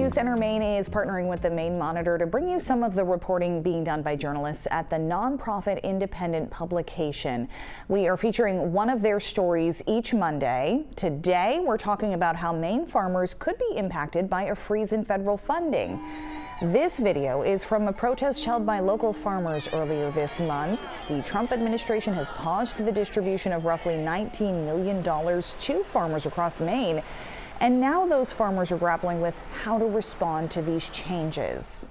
News Center Maine is partnering with the Maine Monitor to bring you some of the reporting being done by journalists at the nonprofit independent publication. We are featuring one of their stories each Monday. Today, we're talking about how Maine farmers could be impacted by a freeze in federal funding. This video is from a protest held by local farmers earlier this month. The Trump administration has paused the distribution of roughly $19 million to farmers across Maine. And now those farmers are grappling with how to respond to these changes.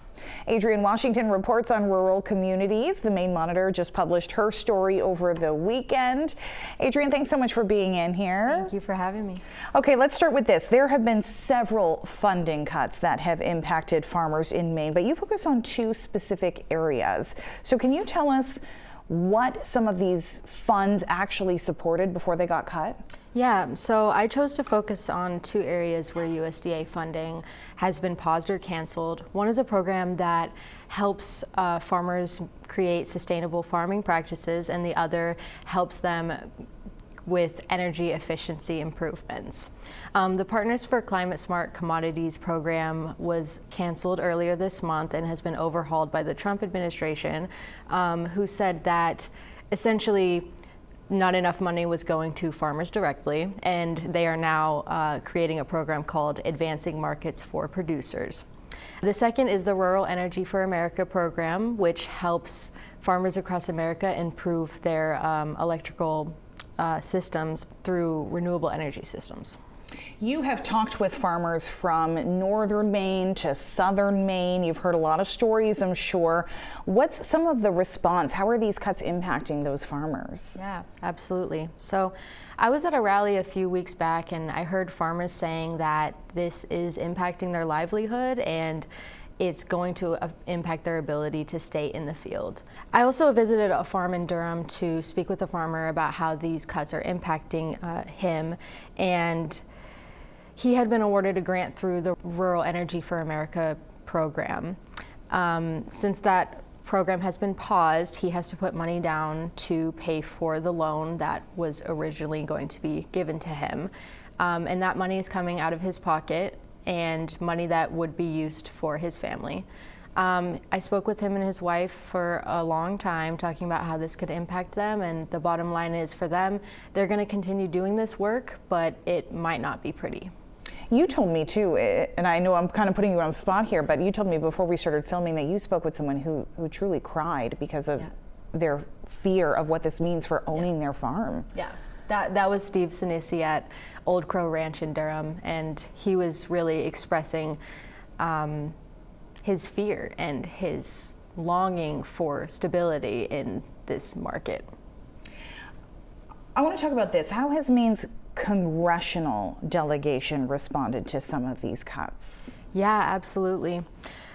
Adrienne Washington reports on rural communities. The Maine Monitor just published her story over the weekend. Adrienne, thanks so much for being in here. Thank you for having me. Okay, let's start with this. There have been several funding cuts that have impacted farmers in Maine, but you focus on two specific areas. So can you tell us what some of these funds actually supported before they got cut? Yeah, so I chose to focus on two areas where USDA funding has been paused or canceled. One is a program that helps farmers create sustainable farming practices, and the other helps them with energy efficiency improvements. The Partners for Climate Smart Commodities program was canceled earlier this month and has been overhauled by the Trump administration, who said that essentially not enough money was going to farmers directly, and they are now creating a program called Advancing Markets for Producers. The second is the Rural Energy for America program, which helps farmers across America improve their electrical systems through renewable energy systems. You have talked with farmers from northern Maine to southern Maine. You've heard a lot of stories, I'm sure. What's some of the response? How are these cuts impacting those farmers? Yeah, absolutely. So I was at a rally a few weeks back, and I heard farmers saying that this is impacting their livelihood and it's going to impact their ability to stay in the field. I also visited a farm in Durham to speak with a farmer about how these cuts are impacting him, and he had been awarded a grant through the Rural Energy for America program. Since that program has been paused, he has to put money down to pay for the loan that was originally going to be given to him. And that money is coming out of his pocket and money that would be used for his family. I spoke with him and his wife for a long time, talking about how this could impact them, and the bottom line is for them, they're going to continue doing this work, but it might not be pretty. You told me too, and I know I'm kind of putting you on the spot here, but you told me before we started filming that you spoke with someone who truly cried because of their fear of what this means for owning their farm. Yeah. That was Steve Sinisi at Old Crow Ranch in Durham, and he was really expressing his fear and his longing for stability in this market. I want to talk about this. How has Maine's congressional delegation responded to some of these cuts? Yeah, absolutely.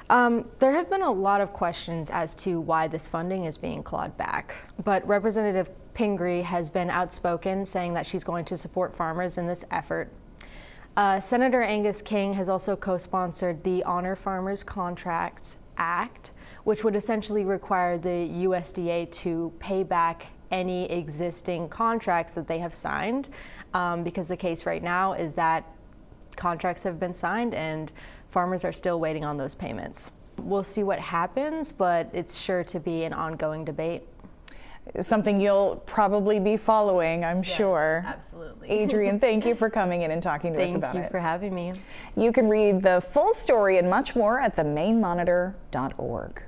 There have been a lot of questions as to why this funding is being clawed back, but Representative Pingree has been outspoken, saying that she's going to support farmers in this effort. Senator Angus King has also co-sponsored the Honor Farmers Contracts Act, which would essentially require the USDA to pay back any existing contracts that they have signed, because the case right now is that contracts have been signed and farmers are still waiting on those payments. We'll see what happens, but it's sure to be an ongoing debate. Something you'll probably be following, I'm sure. Absolutely. Adrienne, thank you for coming in and talking to us about it. Thank you for having me. You can read the full story and much more at themaine-monitor.org.